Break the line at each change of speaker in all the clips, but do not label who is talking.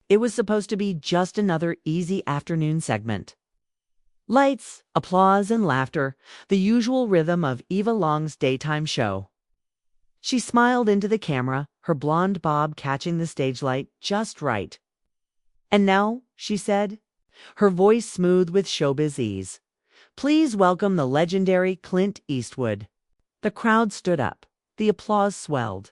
It was supposed to be just another easy afternoon segment. Lights, applause, and laughter, the usual rhythm of Eva Long's daytime show. She smiled into the camera, her blonde bob catching the stage light just right. "And now," she said, her voice smooth with showbiz ease, "please welcome the legendary Clint Eastwood." The crowd stood up. The applause swelled.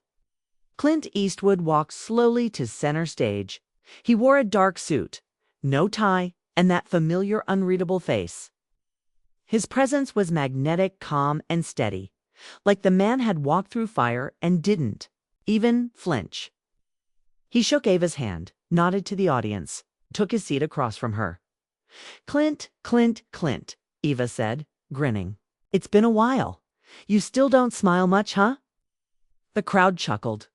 Clint Eastwood walked slowly to center stage. He wore a dark suit, no tie, and that familiar unreadable face. His presence was magnetic, calm, and steady, like the man had walked through fire and didn't even flinch. He shook Eva's hand, nodded to the audience, took his seat across from her. "Clint, Clint, Clint," Eva said, grinning. "It's been a while. You still don't smile much, huh?" The crowd chuckled.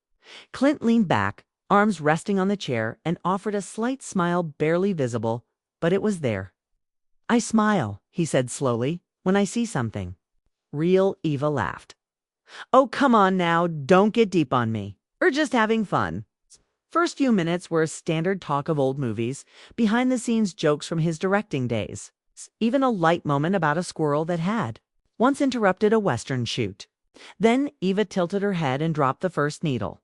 Clint leaned back, arms resting on the chair, and offered a slight smile barely visible, but it was there. "I smile," he said slowly, "when I see something real." Eva laughed. "Oh, come on now, don't get deep on me. We're just having fun." First few minutes were a standard talk of old movies, behind-the-scenes jokes from his directing days, even a light moment about a squirrel that had once interrupted a Western shoot. Then Eva tilted her head and dropped the first needle.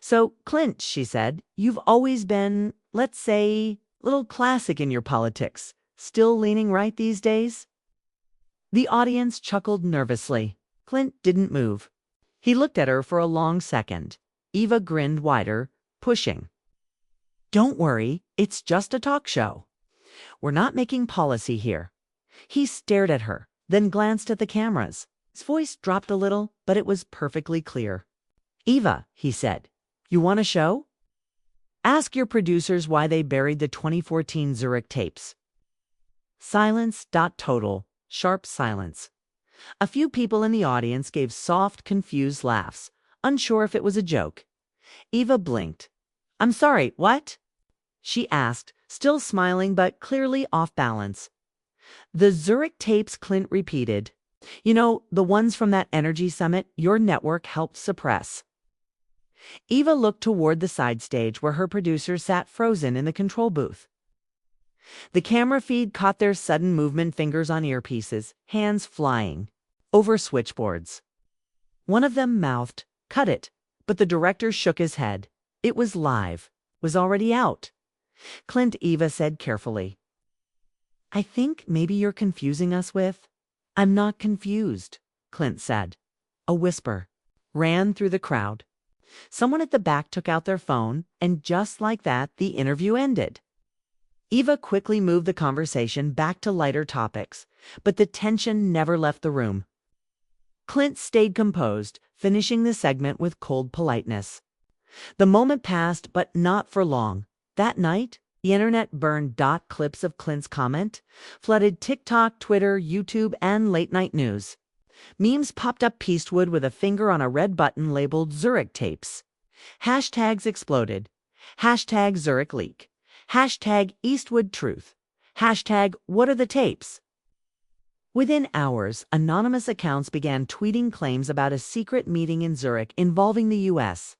"So, Clint," she said, "you've always been, let's say, a little classic in your politics. Still leaning right these days?" The audience chuckled nervously. Clint didn't move. He looked at her for a long second. Eva grinned wider, pushing. "Don't worry, it's just a talk show. We're not making policy here." He stared at her, then glanced at the cameras. His voice dropped a little, but it was perfectly clear. "Eva," he said, "you want a show? Ask your producers why they buried the 2014 Zurich tapes." Silence. Total, sharp silence. A few people in the audience gave soft, confused laughs, unsure if it was a joke. Eva blinked. "I'm sorry, what?" she asked, still smiling but clearly off balance. "The Zurich tapes," Clint repeated. "You know, the ones from that energy summit your network helped suppress." Eva looked toward the side stage where her producers sat frozen in the control booth. The camera feed caught their sudden movement, fingers on earpieces, hands flying over switchboards. One of them mouthed, "Cut it," but the director shook his head. It was live, was already out. "Clint," Eva said carefully, "I think maybe you're confusing us with—" "I'm not confused," Clint said. A whisper ran through the crowd. Someone at the back took out their phone, and just like that, the interview ended. Eva quickly moved the conversation back to lighter topics, but the tension never left the room. Clint stayed composed, finishing the segment with cold politeness. The moment passed, but not for long. That night, the internet burned. Clips of Clint's comment flooded TikTok, Twitter, YouTube, and late-night news. Memes popped up. Eastwood with a finger on a red button labeled Zurich tapes. Hashtags exploded. Hashtag Zurich leak. Hashtag Eastwood truth. Hashtag what are the tapes? Within hours, anonymous accounts began tweeting claims about a secret meeting in Zurich involving the U.S.,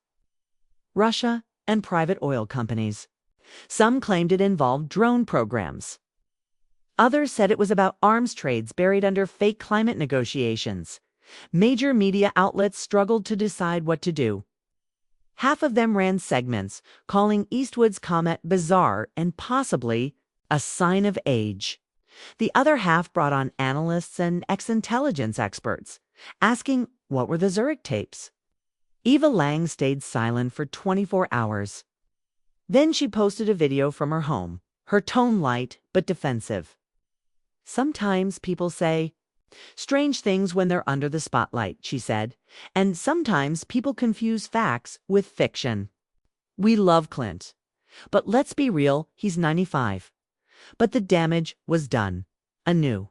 Russia, and private oil companies. Some claimed it involved drone programs. Others said it was about arms trades buried under fake climate negotiations. Major media outlets struggled to decide what to do. Half of them ran segments calling Eastwood's comment bizarre and possibly a sign of age. The other half brought on analysts and ex-intelligence experts, asking what were the Zurich tapes. Eva Lang stayed silent for 24 hours. Then she posted a video from her home, her tone light but defensive. "Sometimes people say strange things when they're under the spotlight," she said, "and sometimes people confuse facts with fiction. We love Clint, but let's be real, he's 95. But the damage was done." A new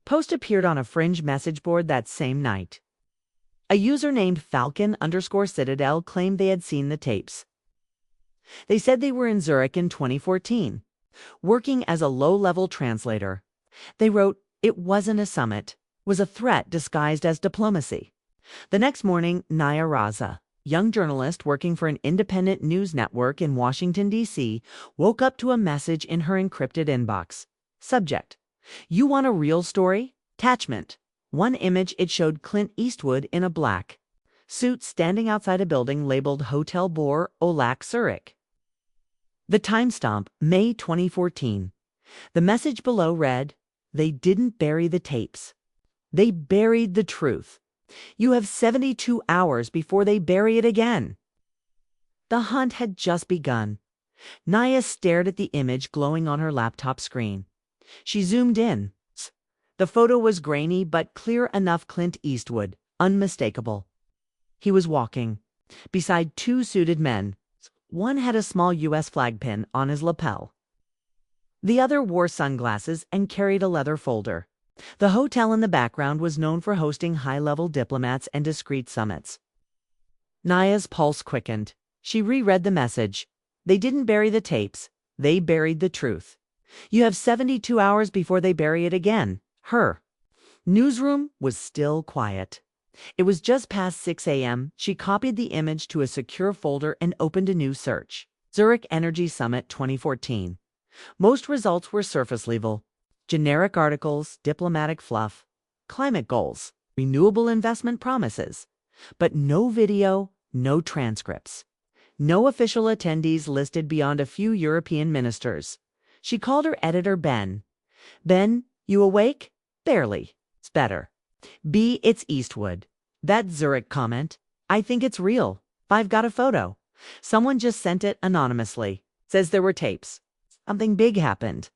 post appeared on a fringe message board that same night. A user named Falcon_Citadel claimed they had seen the tapes. They said they were in Zurich in 2014, working as a low-level translator. They wrote it wasn't a summit, was a threat disguised as diplomacy. The next morning, Naya Raza, young journalist working for an independent news network in Washington, D.C., woke up to a message in her encrypted inbox. Subject: You want a real story? Attachment: one image, it showed Clint Eastwood in a black suit standing outside a building labeled Hotel Bor Olak Zurich. The timestamp, May 2014. The message below read, "They didn't bury the tapes. They buried the truth. You have 72 hours before they bury it again." The hunt had just begun. Naya stared at the image glowing on her laptop screen. She zoomed in. The photo was grainy but clear enough. Clint Eastwood, unmistakable. He was walking beside two suited men. One had a small U.S. flag pin on his lapel. The other wore sunglasses and carried a leather folder. The hotel in the background was known for hosting high-level diplomats and discreet summits. Naya's pulse quickened. She reread the message. They didn't bury the tapes. They buried the truth. You have 72 hours before they bury it again. Her newsroom was still quiet. It was just past 6 a.m. She copied the image to a secure folder and opened a new search. Zurich Energy Summit 2014. Most results were surface level. Generic articles, diplomatic fluff, climate goals, renewable investment promises. But no video, no transcripts. No official attendees listed beyond a few European ministers. She called her editor Ben. "Ben, you awake?" "Barely. It's better." "B, it's Eastwood. That Zurich comment. I think it's real. I've got a photo. Someone just sent it anonymously. Says there were tapes. Something big happened.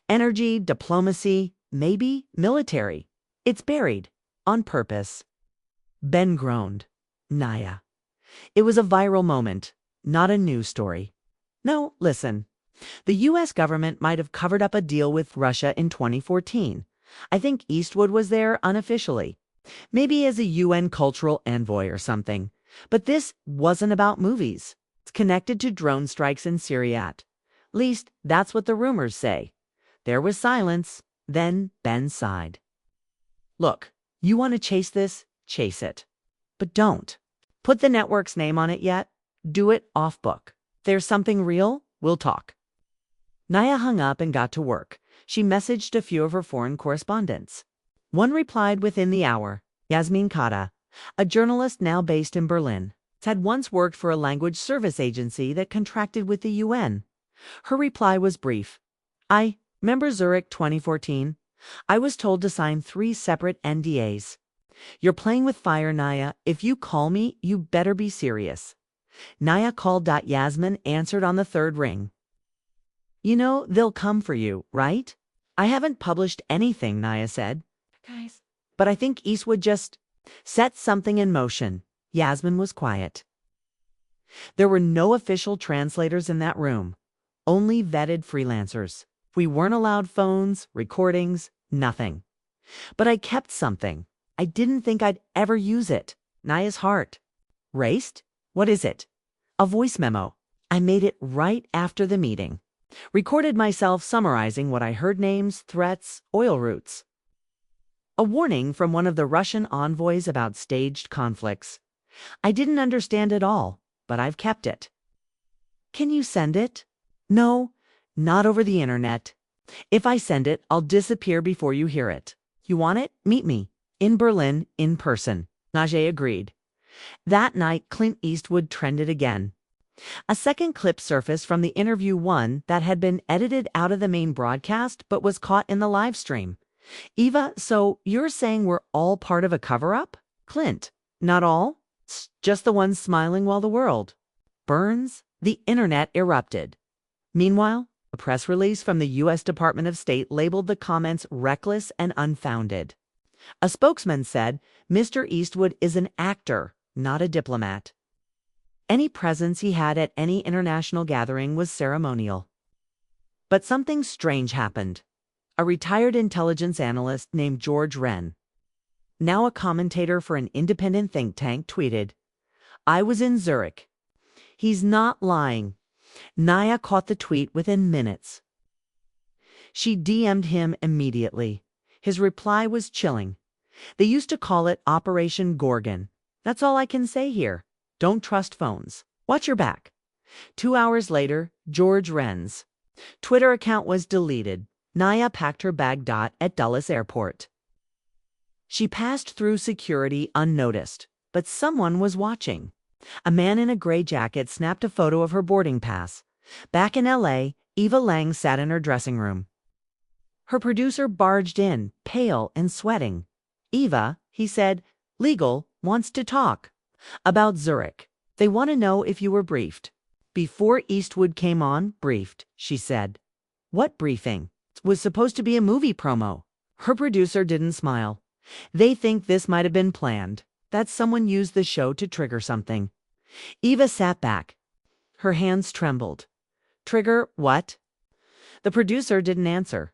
Energy, diplomacy, maybe military. It's buried. On purpose." Ben groaned. Naya. It was a viral moment, not a news story. No, listen. The U.S. government might have covered up a deal with Russia in 2014. I think Eastwood was there unofficially. Maybe as a UN cultural envoy or something. But this wasn't about movies. It's connected to drone strikes in Syria. At least, that's what the rumors say. There was silence. Then Ben sighed. "Look, you want to chase this? Chase it. But don't put the network's name on it yet. Do it off book. If there's something real, we'll talk." Naya hung up and got to work. She messaged a few of her foreign correspondents. One replied within the hour. Yasmin Kata, a journalist now based in Berlin, had once worked for a language service agency that contracted with the UN. Her reply was brief. "I remember Zurich 2014. I was told to sign 3 separate NDAs. You're playing with fire, Naya. If you call me, you better be serious." Naya called. Yasmin answered on the third ring. "You know they'll come for you, right?" "I haven't published anything," Naya said. "Guys, but I think Eastwood just set something in motion." Yasmin was quiet. There were no official translators in that room, only vetted freelancers. We weren't allowed phones, recordings, nothing. But I kept something. I didn't think I'd ever use it. Naya's heart raced. "What is it?" "A voice memo. I made it right after the meeting. Recorded myself summarizing what I heard: names, threats, oil routes. A warning from one of the Russian envoys about staged conflicts. I didn't understand it all, but I've kept it." "Can you send it?" "No, not over the internet. If I send it, I'll disappear before you hear it. You want it? Meet me in Berlin in person." Najee agreed. That night, Clint Eastwood trended again. A second clip surfaced from the interview, one that had been edited out of the main broadcast but was caught in the live stream. "Eva, so you're saying we're all part of a cover-up?" "Clint, not all. Just the ones smiling while the world burns." The internet erupted. Meanwhile, a press release from the U.S. Department of State labeled the comments reckless and unfounded. A spokesman said, "Mr. Eastwood is an actor, not a diplomat. Any presence he had at any international gathering was ceremonial." But something strange happened. A retired intelligence analyst named George Wren, now a commentator for an independent think tank, tweeted, "I was in Zurich. He's not lying." Naya caught the tweet within minutes. She DM'd him immediately. His reply was chilling. "They used to call it Operation Gorgon. That's all I can say here. Don't trust phones. Watch your back. 2 hours later, George Wren's Twitter account was deleted. Naya packed her bag. At Dulles Airport. She passed through security unnoticed, but someone was watching. A man in a gray jacket snapped a photo of her boarding pass. Back in LA, Eva Lang sat in her dressing room. Her producer barged in, pale and sweating. "Eva," he said, "Legal wants to talk. About Zurich. They want to know if you were briefed." "Before Eastwood came on, briefed," she said. "What briefing?" "It was supposed to be a movie promo." Her producer didn't smile. "They think this might have been planned, that someone used the show to trigger something." Eva sat back. Her hands trembled. "Trigger what?" The producer didn't answer.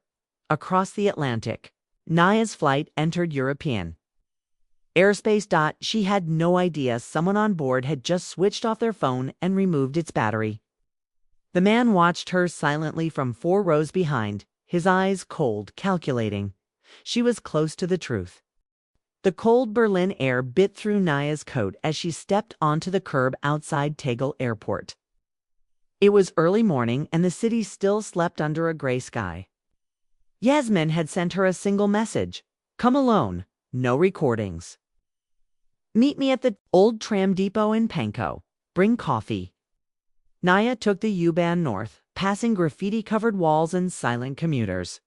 Across the Atlantic, Naya's flight entered European airspace. She had no idea someone on board had just switched off their phone and removed its battery. The man watched her silently from 4 rows behind, his eyes cold, calculating. She was close to the truth. The cold Berlin air bit through Naya's coat as she stepped onto the curb outside Tegel Airport. It was early morning and the city still slept under a gray sky. Yasmin had sent her a single message. "Come alone. No recordings. Meet me at the old tram depot in Pankow. Bring coffee." Naya took the U-Bahn north, passing graffiti-covered walls and silent commuters.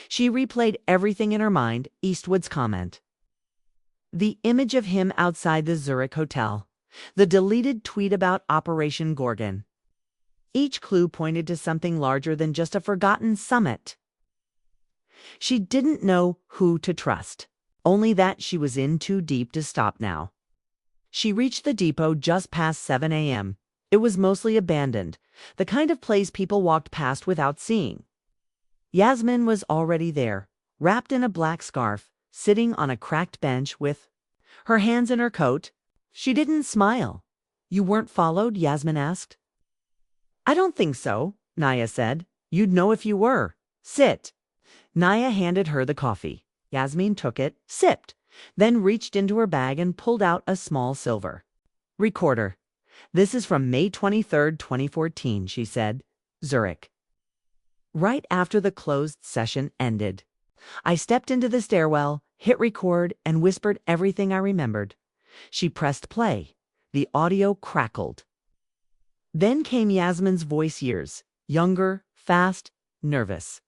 She replayed everything in her mind, Eastwood's comment. The image of him outside the Zurich hotel. The deleted tweet about Operation Gorgon. Each clue pointed to something larger than just a forgotten summit. She didn't know who to trust, only that she was in too deep to stop now. She reached the depot just past 7 a.m. It was mostly abandoned, the kind of place people walked past without seeing. Yasmin was already there, wrapped in a black scarf, sitting on a cracked bench with her hands in her coat. She didn't smile. "You weren't followed?" Yasmin asked. "I don't think so," Naya said. "You'd know if you were. Sit." Naya handed her the coffee. Yasmin took it, sipped, then reached into her bag and pulled out a small silver recorder. "This is from May 23rd, 2014, she said. "Zurich. Right after the closed session ended. I stepped into the stairwell, hit record, and whispered everything I remembered." She pressed play. The audio crackled. Then came Yasmin's voice years, younger, fast, nervous.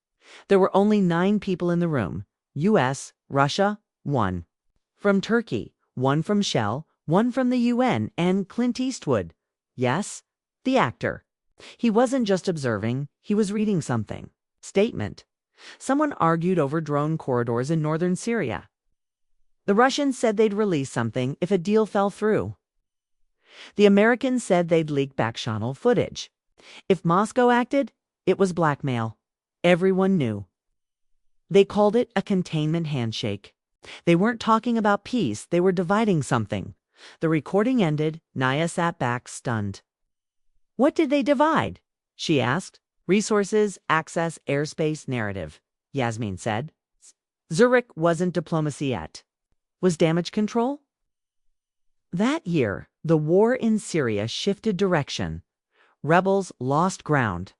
There were only 9 people in the room. US, Russia, 1. From Turkey, 1 from Shell, 1 from the UN, and Clint Eastwood. Yes, the actor. He wasn't just observing, he was reading something. Statement. Someone argued over drone corridors in northern Syria. The Russians said they'd release something if a deal fell through. The Americans said they'd leak back-channel footage. If Moscow acted, it was blackmail. Everyone knew. They called it a containment handshake. They weren't talking about peace, they were dividing something. The recording ended. Naya sat back, stunned. "What did they divide?" she asked. "Resources, access, airspace, narrative," Yasmin said. Zurich wasn't diplomacy yet. Was damage control? That year, the war in Syria shifted direction. Rebels lost ground.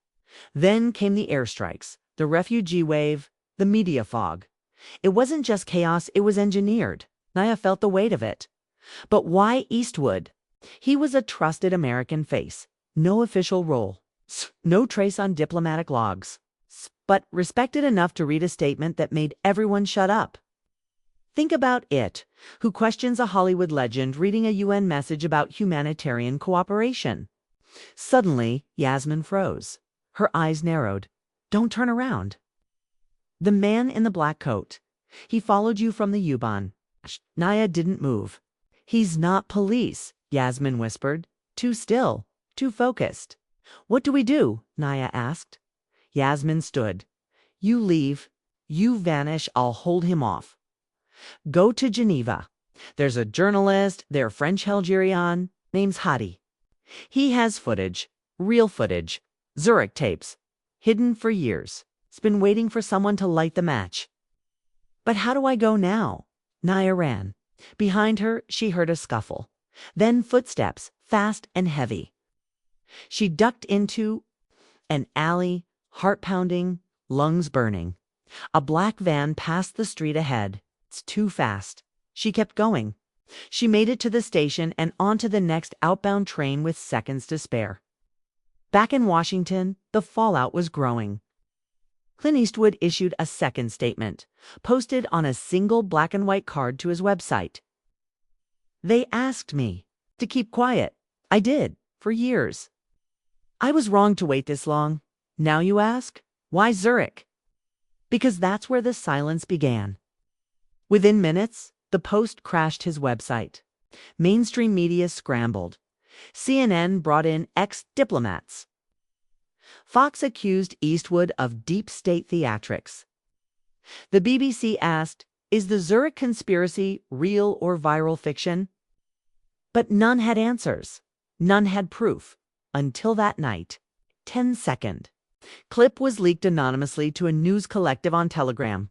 Then came the airstrikes, the refugee wave, the media fog. It wasn't just chaos, it was engineered. Naya felt the weight of it. But why Eastwood? He was a trusted American face. No official role. No trace on diplomatic logs. But respected enough to read a statement that made everyone shut up. Think about it. Who questions a Hollywood legend reading a UN message about humanitarian cooperation? Suddenly, Yasmin froze. Her eyes narrowed. "Don't turn around." "The man in the black coat. He followed you from the U-Bahn." Naya didn't move. "He's not police," Yasmin whispered. "Too still, too focused." "What do we do?" Naya asked. Yasmin stood. "You leave. You vanish. I'll hold him off. Go to Geneva. There's a journalist there, French Algerian, name's Hadi. He has footage, real footage, Zurich tapes, hidden for years. It's been waiting for someone to light the match." "But how do I go now?" Naya ran. Behind her, she heard a scuffle. Then footsteps, fast and heavy. She ducked into an alley, heart pounding, lungs burning. A black van passed the street ahead. It's too fast. She kept going. She made it to the station and onto the next outbound train with seconds to spare. Back in Washington, the fallout was growing. Clint Eastwood issued a second statement, posted on a single black and white card to his website. They asked me to keep quiet. I did, for years. I was wrong to wait this long. Now you ask, why Zurich? Because that's where the silence began. Within minutes, the Post crashed his website. Mainstream media scrambled. CNN brought in ex-diplomats. Fox accused Eastwood of deep state theatrics. The BBC asked, is the Zurich conspiracy real or viral fiction? But none had answers. None had proof. Until that night. 10-second. Clip was leaked anonymously to a news collective on Telegram.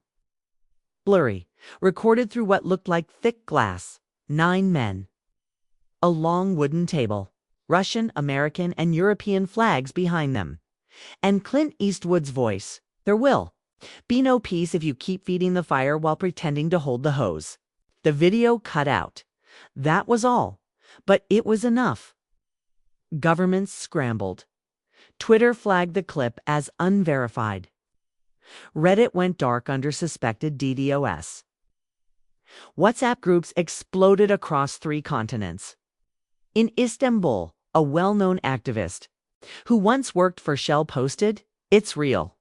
Blurry. Recorded through what looked like thick glass. 9 men. A long wooden table. Russian, American, and European flags behind them. And Clint Eastwood's voice. There will be no peace if you keep feeding the fire while pretending to hold the hose. The video cut out. That was all. But it was enough. Governments scrambled. Twitter flagged the clip as unverified. Reddit went dark under suspected DDoS. WhatsApp groups exploded across 3 continents. In Istanbul, a well-known activist who once worked for Shell posted, "It's real.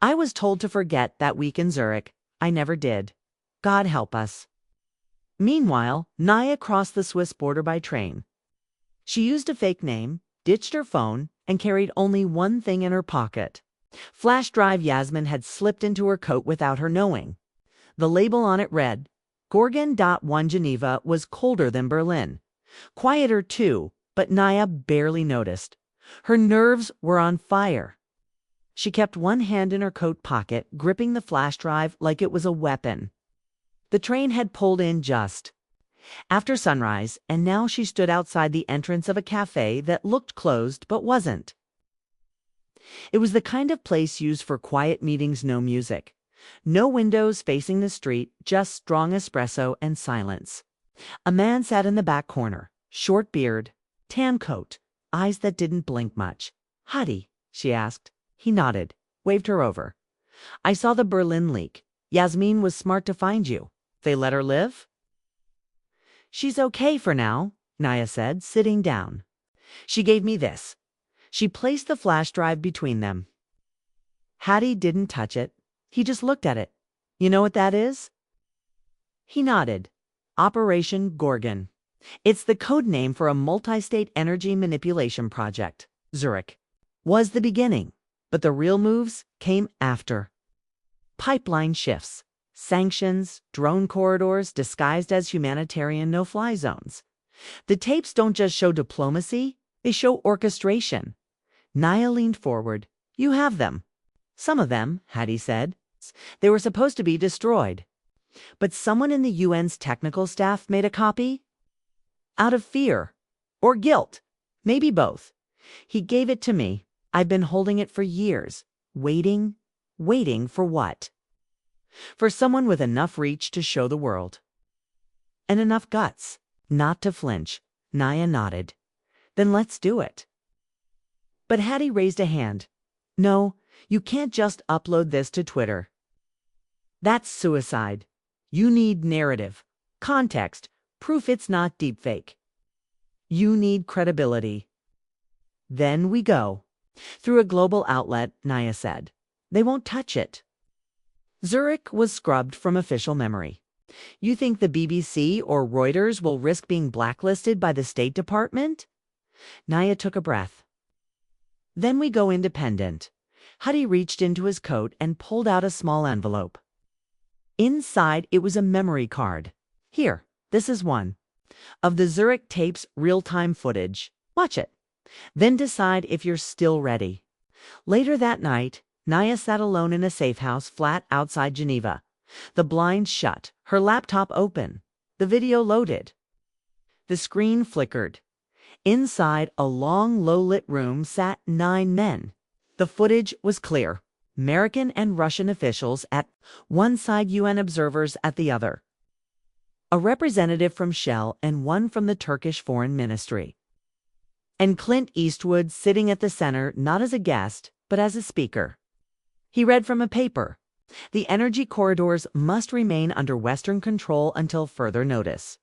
I was told to forget that week in Zurich. I never did. God help us." Meanwhile, Naya crossed the Swiss border by train. She used a fake name, ditched her phone, and carried only one thing in her pocket. Flash drive Yasmin had slipped into her coat without her knowing. The label on it read, Gorgon.1 Geneva was colder than Berlin. Quieter too, but Naya barely noticed. Her nerves were on fire. She kept one hand in her coat pocket, gripping the flash drive like it was a weapon. The train had pulled in just after sunrise, and now she stood outside the entrance of a cafe that looked closed but wasn't. It was the kind of place used for quiet meetings, no music. No windows facing the street, just strong espresso and silence. A man sat in the back corner, short beard, tan coat, eyes that didn't blink much. "Hadi?" she asked. He nodded, waved her over. "I saw the Berlin leak. Yasmin was smart to find you. They let her live?" "She's okay for now," Naya said, sitting down. "She gave me this." She placed the flash drive between them. Hadi didn't touch it. He just looked at it. "You know what that is?" He nodded. Operation Gorgon. It's the code name for a multi-state energy manipulation project. Zurich was the beginning, but the real moves came after. Pipeline shifts, sanctions, drone corridors disguised as humanitarian no-fly zones. The tapes don't just show diplomacy, they show orchestration. Naya leaned forward. "You have them." "Some of them," Hadi said. "They were supposed to be destroyed. But someone in the UN's technical staff made a copy? Out of fear. Or guilt. Maybe both. He gave it to me. I've been holding it for years. Waiting. Waiting for what? For someone with enough reach to show the world. And enough guts not to flinch." Naya nodded. "Then let's do it." But Hadi raised a hand. "No, you can't just upload this to Twitter. That's suicide. You need narrative, context, proof it's not deepfake. You need credibility." "Then we go. Through a global outlet," Naya said. "They won't touch it." Zurich was scrubbed from official memory. You think the BBC or Reuters will risk being blacklisted by the State Department? Naya took a breath. "Then we go independent." Hadi reached into his coat and pulled out a small envelope. Inside, it was a memory card. "Here, this is one. Of the Zurich tapes real-time footage. Watch it. Then decide if you're still ready." Later that night, Naya sat alone in a safe house flat outside Geneva. The blinds shut, her laptop open. The video loaded. The screen flickered. Inside a long, low-lit room sat 9 men. The footage was clear. American and Russian officials at one side, UN observers at the other. A representative from Shell and one from the Turkish Foreign Ministry. And Clint Eastwood sitting at the center, not as a guest, but as a speaker. He read from a paper. The energy corridors must remain under Western control until further notice.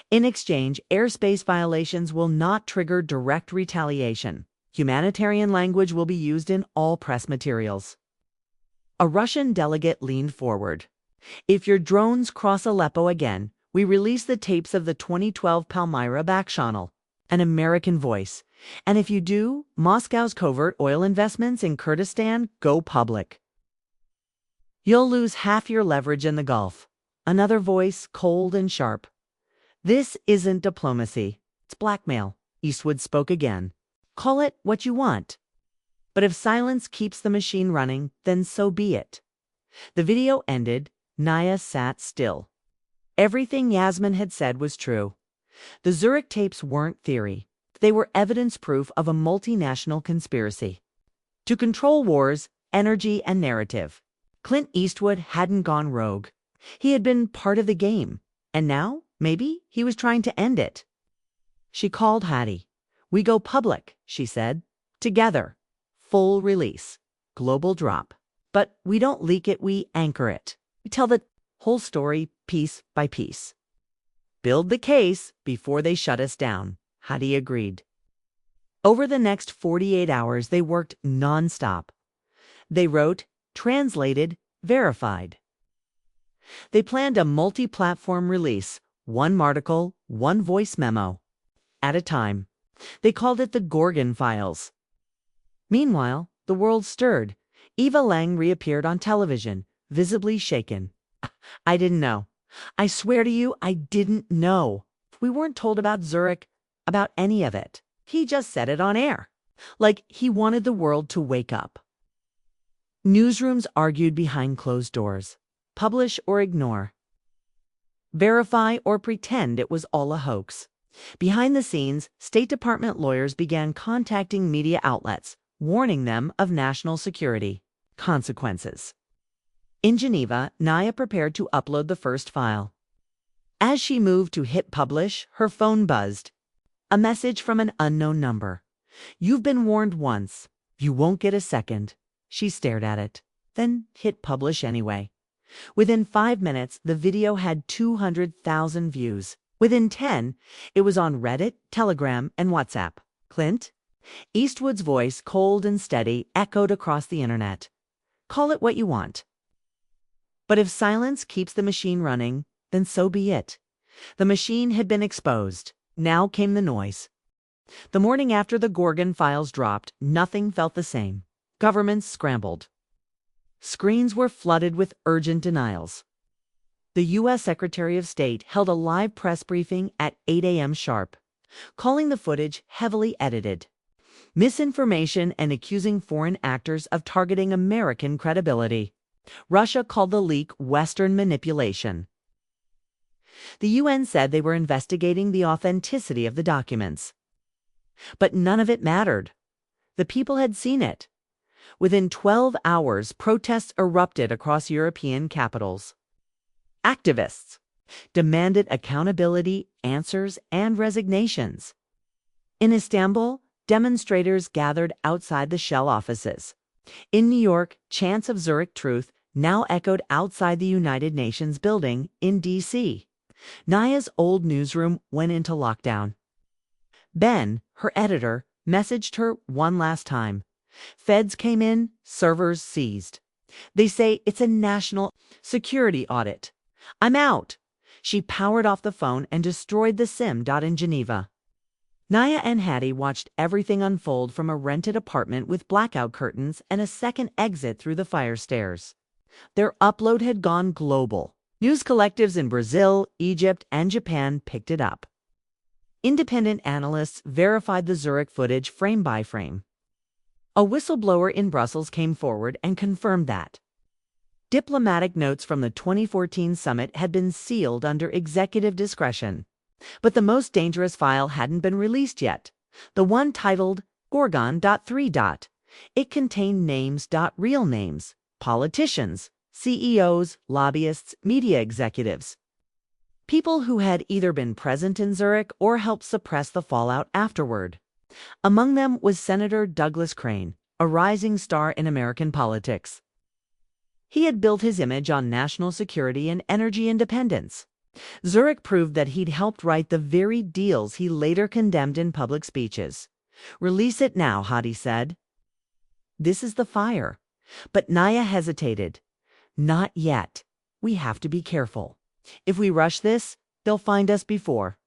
In exchange, airspace violations will not trigger direct retaliation. Humanitarian language will be used in all press materials. A Russian delegate leaned forward. If your drones cross Aleppo again, we release the tapes of the 2012 Palmyra back channel. An American voice. And if you do, Moscow's covert oil investments in Kurdistan go public. You'll lose half your leverage in the Gulf. Another voice, cold and sharp. This isn't diplomacy. It's blackmail. Eastwood spoke again. Call it what you want. But if silence keeps the machine running, then so be it. The video ended. Naya sat still. Everything Yasmin had said was true. The Zurich tapes weren't theory. They were evidence proof of a multinational conspiracy to control wars, energy, and narrative. Clint Eastwood hadn't gone rogue. He had been part of the game. And now, maybe, he was trying to end it. She called Hattie. We go public, she said. Together. Full release. Global drop. But we don't leak it, we anchor it. We tell the whole story piece by piece. Build the case before they shut us down, Hattie agreed. Over the next 48 hours, they worked nonstop. They wrote, translated, verified. They planned a multi-platform release, one article, one voice memo, at a time. They called it the Gorgon Files. Meanwhile, the world stirred. Eva Lang reappeared on television, visibly shaken. I didn't know. I swear to you, I didn't know. We weren't told about Zurich, about any of it. He just said it on air, like he wanted the world to wake up. Newsrooms argued behind closed doors. Publish or ignore. Verify or pretend it was all a hoax. Behind the scenes, State Department lawyers began contacting media outlets, warning them of national security consequences. In Geneva, Naya prepared to upload the first file. As she moved to hit publish, her phone buzzed. A message from an unknown number. You've been warned once. You won't get a second. She stared at it, then hit publish anyway. Within 5 minutes, the video had 200,000 views. Within 10, it was on Reddit, Telegram, and WhatsApp. Clint? Eastwood's voice, cold and steady, echoed across the internet. Call it what you want. But if silence keeps the machine running, then so be it. The machine had been exposed. Now came the noise. The morning after the Gorgon files dropped, nothing felt the same. Governments scrambled. Screens were flooded with urgent denials. The U.S. Secretary of State held a live press briefing at 8 a.m. sharp, calling the footage heavily edited. Misinformation and accusing foreign actors of targeting American credibility. Russia called the leak Western manipulation. The UN said they were investigating the authenticity of the documents. But none of it mattered. The people had seen it. Within 12 hours, protests erupted across European capitals. Activists demanded accountability, answers, and resignations. In Istanbul, demonstrators gathered outside the Shell offices. In New York, chants of Zurich truth now echoed outside the United Nations building in D.C. Naya's old newsroom went into lockdown. Ben, her editor, messaged her one last time. Feds came in, servers seized. They say it's a national security audit. I'm out. She powered off the phone and destroyed the SIM in Geneva. Naya and Hattie watched everything unfold from a rented apartment with blackout curtains and a second exit through the fire stairs. Their upload had gone global. News collectives in Brazil, Egypt, and Japan picked it up. Independent analysts verified the Zurich footage frame by frame. A whistleblower in Brussels came forward and confirmed that. Diplomatic notes from the 2014 summit had been sealed under executive discretion. But the most dangerous file hadn't been released yet. The one titled Gorgon.3. It contained names, real names, politicians, CEOs, lobbyists, media executives. People who had either been present in Zurich or helped suppress the fallout afterward. Among them was Senator Douglas Crane, a rising star in American politics. He had built his image on national security and energy independence. Zurich proved that he'd helped write the very deals he later condemned in public speeches. "Release it now," Hadi said. "This is the fire." But Naya hesitated. "Not yet. We have to be careful. If we rush this, they'll find us before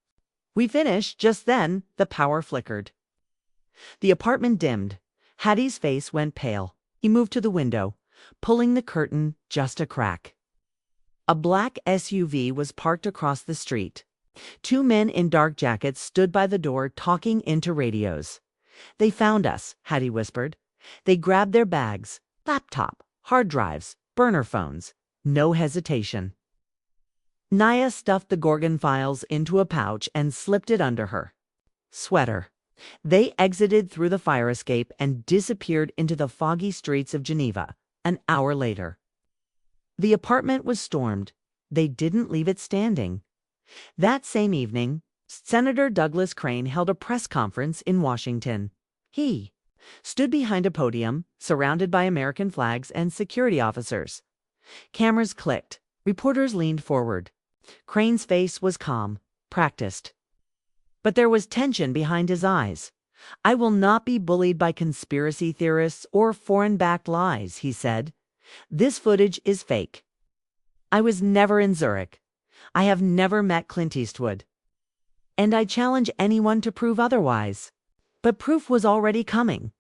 we finish." Just then, the power flickered. The apartment dimmed. Hadi's face went pale. He moved to the window, pulling the curtain just a crack. A black SUV was parked across the street. Two men in dark jackets stood by the door talking into radios. "They found us," Hadi whispered. They grabbed their bags, laptop, hard drives, burner phones. No hesitation. Naya stuffed the Gorgon files into a pouch and slipped it under her sweater. They exited through the fire escape and disappeared into the foggy streets of Geneva an hour later. The apartment was stormed. They didn't leave it standing. That same evening, Senator Douglas Crane held a press conference in Washington. He stood behind a podium, surrounded by American flags and security officers. Cameras clicked. Reporters leaned forward. Crane's face was calm, practiced. But there was tension behind his eyes. "I will not be bullied by conspiracy theorists or foreign-backed lies," he said. "This footage is fake. I was never in Zurich. I have never met Clint Eastwood. And I challenge anyone to prove otherwise." But proof was already coming.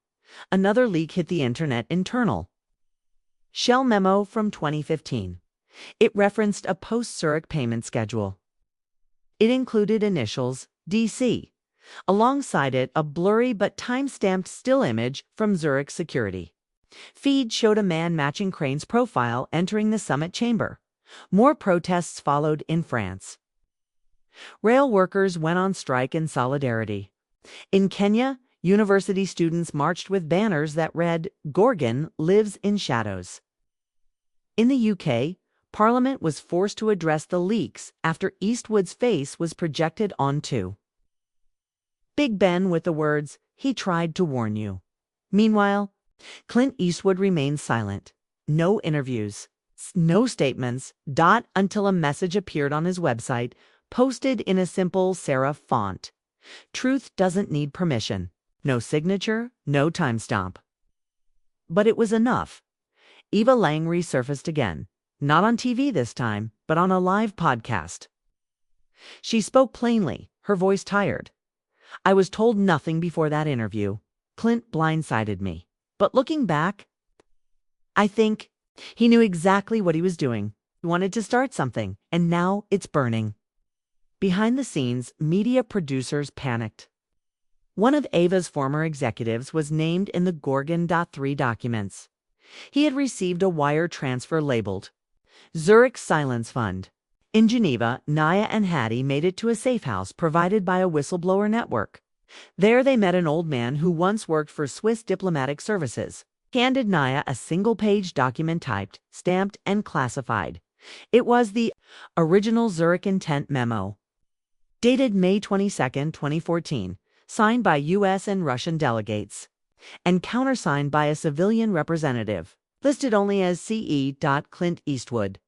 Another leak hit the internet internal. Shell memo from 2015. It referenced a post-Zurich payment schedule. It included initials DC. Alongside it, a blurry but time-stamped still image from Zurich security. Feed showed a man matching Crane's profile entering the summit chamber. More protests followed in France. Rail workers went on strike in solidarity. In Kenya, university students marched with banners that read, "Gorgon lives in shadows." In the UK, Parliament was forced to address the leaks after Eastwood's face was projected onto Big Ben with the words, "He tried to warn you." Meanwhile, Clint Eastwood remained silent. No interviews, no statements, until a message appeared on his website, posted in a simple serif font. "Truth doesn't need permission." No signature, no timestamp. But it was enough. Eva Lang resurfaced again, not on TV this time, but on a live podcast. She spoke plainly, her voice tired. "I was told nothing before that interview. Clint blindsided me. But looking back, I think he knew exactly what he was doing. He wanted to start something, and now it's burning." Behind the scenes, media producers panicked. One of Ava's former executives was named in the Gorgon.3 documents. He had received a wire transfer labeled Zurich Silence Fund. In Geneva, Naya and Hadi made it to a safe house provided by a whistleblower network. There they met an old man who once worked for Swiss diplomatic services. He handed Naya a single-page document typed, stamped, and classified. It was the original Zurich intent memo, dated May 22, 2014, signed by U.S. and Russian delegates, and countersigned by a civilian representative, listed only as C.E. Clint Eastwood.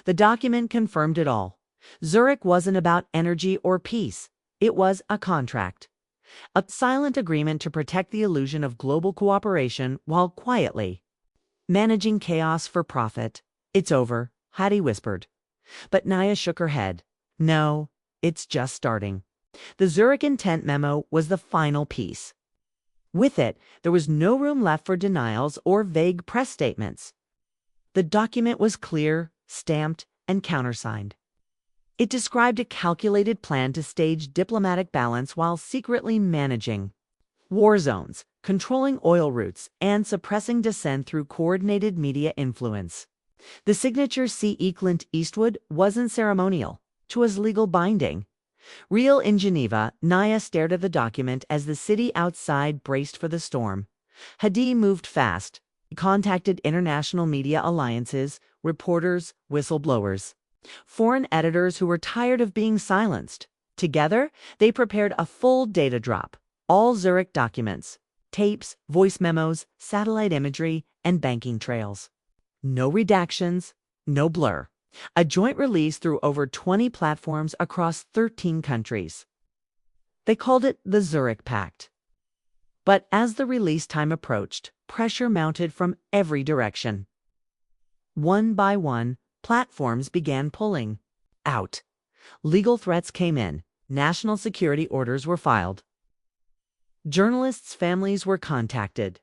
The document confirmed it all. Zurich wasn't about energy or peace. It was a contract. A silent agreement to protect the illusion of global cooperation while quietly managing chaos for profit. "It's over," Hadi whispered. But Naya shook her head. "No, it's just starting." The Zurich intent memo was the final piece. With it, there was no room left for denials or vague press statements. The document was clear, stamped, and countersigned. It described a calculated plan to stage diplomatic balance while secretly managing war zones, controlling oil routes, and suppressing dissent through coordinated media influence. The signature C.E. Clint Eastwood wasn't ceremonial. It was legal binding. Real in Geneva, Naya stared at the document as the city outside braced for the storm. Hadi moved fast. He contacted international media alliances, reporters, whistleblowers, foreign editors who were tired of being silenced. Together, they prepared a full data drop, all Zurich documents, tapes, voice memos, satellite imagery, and banking trails. No redactions, no blur. A joint release through over 20 platforms across 13 countries. They called it the Zurich Pact. But as the release time approached, pressure mounted from every direction. One by one, platforms began pulling out. Legal threats came in. National security orders were filed. Journalists' families were contacted.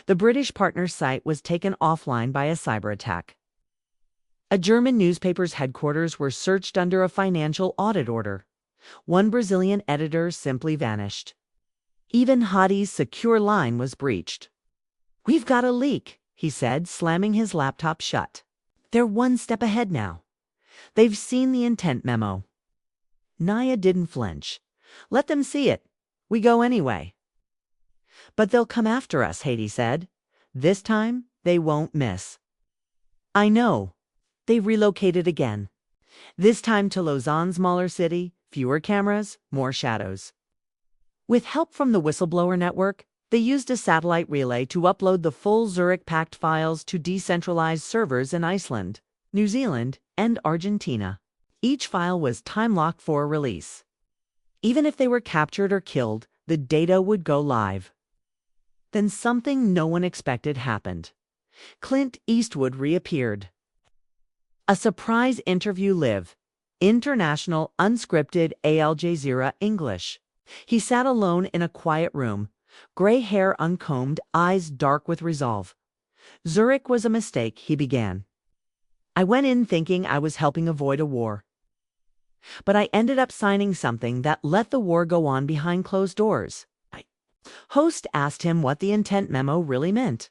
The British partner site was taken offline by a cyber attack. A German newspaper's headquarters were searched under a financial audit order. One Brazilian editor simply vanished. Even Hadi's secure line was breached. "We've got a leak," he said, slamming his laptop shut. "They're one step ahead now. They've seen the intent memo." Naya didn't flinch. "Let them see it. We go anyway." "But they'll come after us," Hadi said. "This time, they won't miss." "I know." They relocated again. This time to Lausanne's smaller city, fewer cameras, more shadows. With help from the whistleblower network, they used a satellite relay to upload the full Zurich Pact files to decentralized servers in Iceland, New Zealand, and Argentina. Each file was time-locked for release. Even if they were captured or killed, the data would go live. Then something no one expected happened. Clint Eastwood reappeared. A surprise interview live. International unscripted Al Jazeera English. He sat alone in a quiet room, gray hair uncombed, eyes dark with resolve. "Zurich was a mistake," he began. "I went in thinking I was helping avoid a war. But I ended up signing something that let the war go on behind closed doors." Host asked him what the intent memo really meant.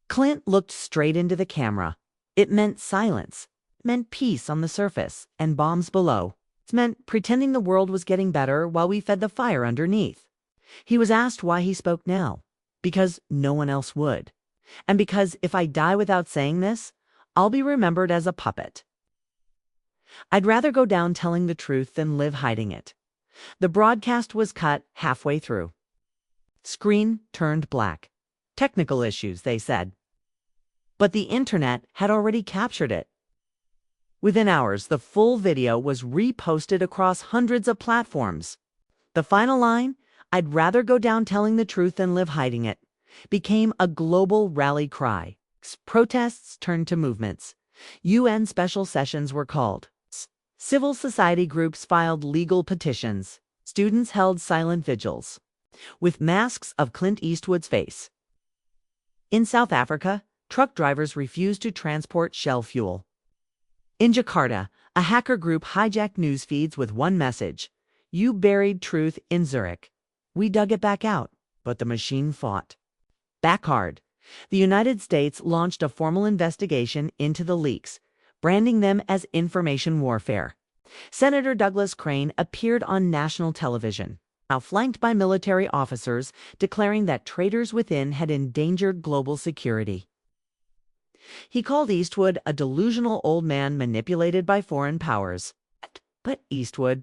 Clint looked straight into the camera. It meant silence. It meant peace on the surface and bombs below. It meant pretending the world was getting better while we fed the fire underneath. He was asked why he spoke now. Because no one else would. And because if I die without saying this, I'll be remembered as a puppet. "I'd rather go down telling the truth than live hiding it." The broadcast was cut halfway through. Screen turned black. Technical issues, they said. But the internet had already captured it. Within hours, the full video was reposted across hundreds of platforms. The final line, "I'd rather go down telling the truth than live hiding it," became a global rally cry. Protests turned to movements. UN special sessions were called. Civil society groups filed legal petitions. Students held silent vigils, with masks of Clint Eastwood's face. In South Africa, truck drivers refused to transport shell fuel. In Jakarta, a hacker group hijacked news feeds with one message: "You buried truth in Zurich. We dug it back out, but the machine fought back hard." The United States launched a formal investigation into the leaks, branding them as information warfare. Senator Douglas Crane appeared on national television, now flanked by military officers, declaring that traitors within had endangered global security. He called Eastwood a delusional old man manipulated by foreign powers. But Eastwood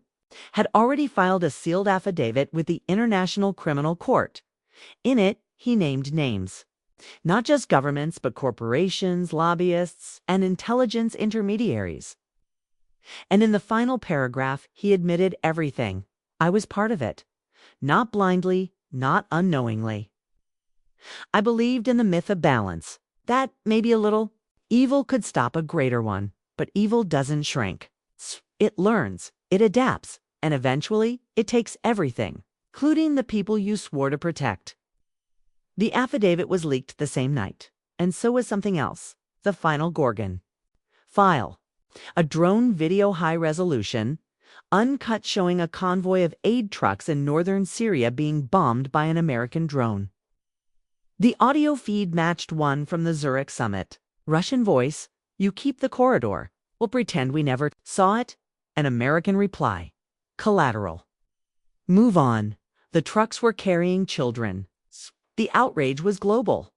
had already filed a sealed affidavit with the International Criminal Court. In it, he named names. Not just governments, but corporations, lobbyists, and intelligence intermediaries. And in the final paragraph, he admitted everything. "I was part of it. Not blindly, not unknowingly. I believed in the myth of balance. That, maybe a little, evil could stop a greater one. But evil doesn't shrink. It learns, it adapts, and eventually it takes everything, including the people you swore to protect." The affidavit was leaked the same night, and so was something else, the final Gorgon file. A drone video high resolution, uncut, showing a convoy of aid trucks in northern Syria being bombed by an American drone. The audio feed matched one from the Zurich summit. Russian voice: "You keep the corridor. We'll pretend we never saw it." An American reply: Collateral. Move on. The trucks were carrying children. The outrage was global.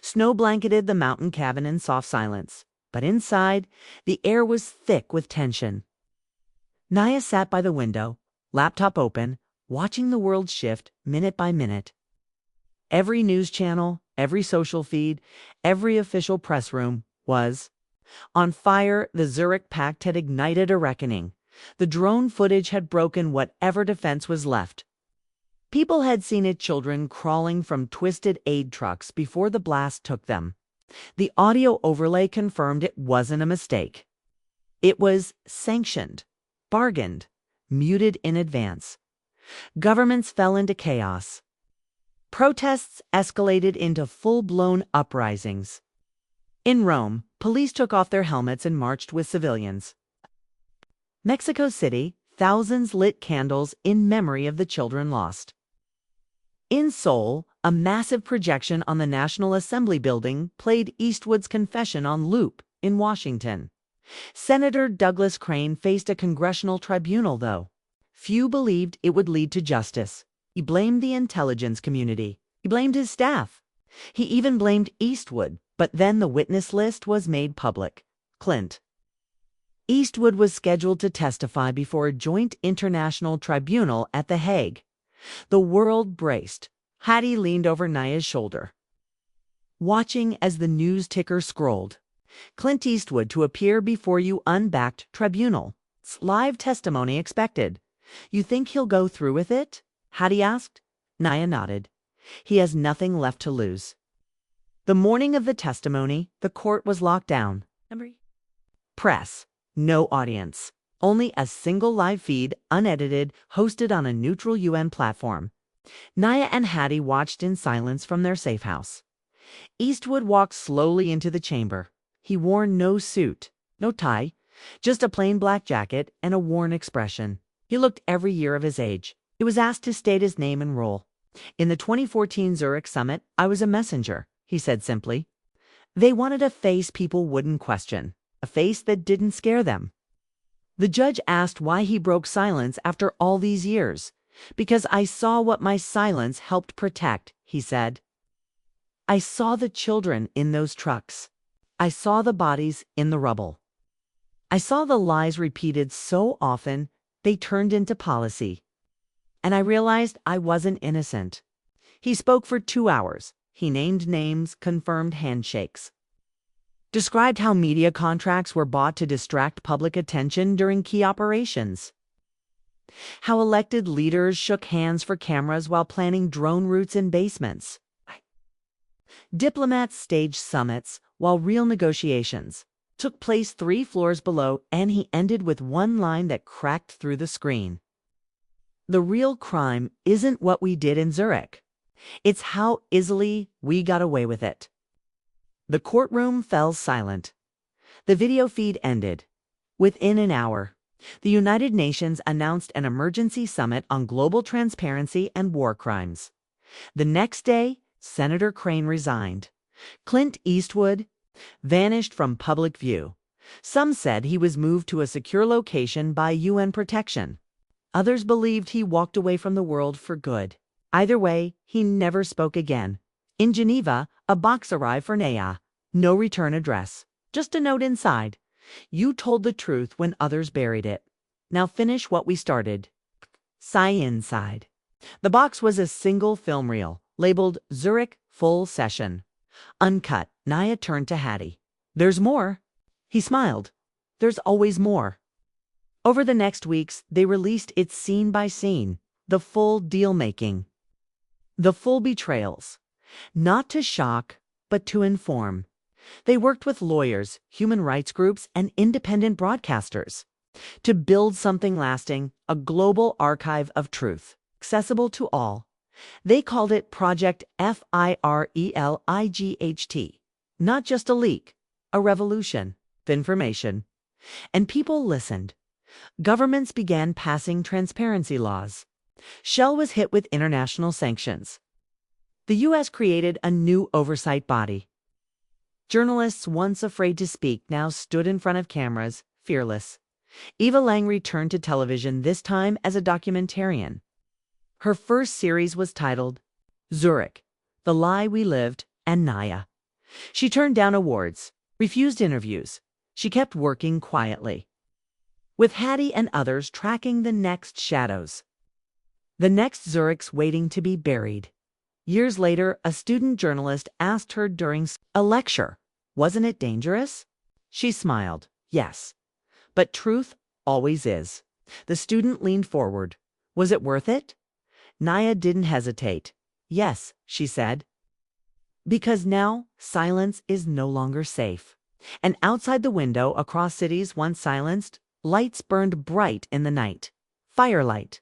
Snow blanketed the mountain cabin in soft silence, but inside, the air was thick with tension. Naya sat by the window, laptop open, watching the world shift minute by minute. Every news channel, every social feed, every official press room was on fire. The Zurich Pact had ignited a reckoning. The drone footage had broken whatever defense was left. People had seen it, children crawling from twisted aid trucks before the blast took them. The audio overlay confirmed it wasn't a mistake. It was sanctioned, bargained, muted in advance. Governments fell into chaos. Protests escalated into full-blown uprisings. In Rome, police took off their helmets and marched with civilians. Mexico City, thousands lit candles in memory of the children lost. In Seoul, a massive projection on the National Assembly building played Eastwood's confession on loop in Washington. Senator Douglas Crane faced a congressional tribunal, though. Few believed it would lead to justice. He blamed the intelligence community. He blamed his staff. He even blamed Eastwood, but then the witness list was made public. Clint. Eastwood was scheduled to testify before a joint international tribunal at The Hague. The world braced. Hattie leaned over Naya's shoulder, watching as the news ticker scrolled. Clint Eastwood to appear before you unbacked tribunal. Live testimony expected. You think he'll go through with it? Hattie asked. Naya nodded. He has nothing left to lose. The morning of the testimony, the court was locked down. Press. No audience. Only a single live feed, unedited, hosted on a neutral UN platform. Naya and Hattie watched in silence from their safe house. Eastwood walked slowly into the chamber. He wore no suit, no tie, just a plain black jacket and a worn expression. He looked every year of his age. He was asked to state his name and role. In the 2014 Zurich summit, I was a messenger, he said simply. They wanted a face people wouldn't question, a face that didn't scare them. The judge asked why he broke silence after all these years. Because I saw what my silence helped protect, he said. I saw the children in those trucks. I saw the bodies in the rubble. I saw the lies repeated so often they turned into policy. And I realized I wasn't innocent. He spoke for 2 hours. He named names, confirmed handshakes. Described how media contracts were bought to distract public attention during key operations. How elected leaders shook hands for cameras while planning drone routes in basements. Diplomats staged summits while real negotiations took place 3 floors below, and he ended with one line that cracked through the screen. The real crime isn't what we did in Zurich. It's how easily we got away with it. The courtroom fell silent. The video feed ended. Within an hour, the United Nations announced an emergency summit on global transparency and war crimes. The next day, Senator Crane resigned. Clint Eastwood vanished from public view. Some said he was moved to a secure location by UN protection. Others believed he walked away from the world for good. Either way, he never spoke again. In Geneva, a box arrived for Naya. No return address. Just a note inside. You told the truth when others buried it. Now finish what we started. Sigh inside. The box was a single film reel, labeled Zurich Full Session. Uncut, Naya turned to Hattie. There's more. He smiled. There's always more. Over the next weeks, they released it scene by scene. The full deal-making. The full betrayals. Not to shock, but to inform. They worked with lawyers, human rights groups, and independent broadcasters to build something lasting, a global archive of truth, accessible to all. They called it Project FIRELIGHT. Not just a leak, a revolution of information. And people listened. Governments began passing transparency laws. Shell was hit with international sanctions. The U.S. created a new oversight body. Journalists once afraid to speak now stood in front of cameras, fearless. Eva Lang returned to television, this time as a documentarian. Her first series was titled Zurich, The Lie We Lived, and Naya. She turned down awards, refused interviews. She kept working quietly, with Hattie and others tracking the next shadows. The next Zurich's waiting to be buried. Years later, a student journalist asked her during a lecture, "Wasn't it dangerous?" She smiled, "Yes. But truth always is." The student leaned forward. "Was it worth it?" Naya didn't hesitate. "Yes," she said. Because now, silence is no longer safe. And outside the window, across cities once silenced, lights burned bright in the night. Firelight.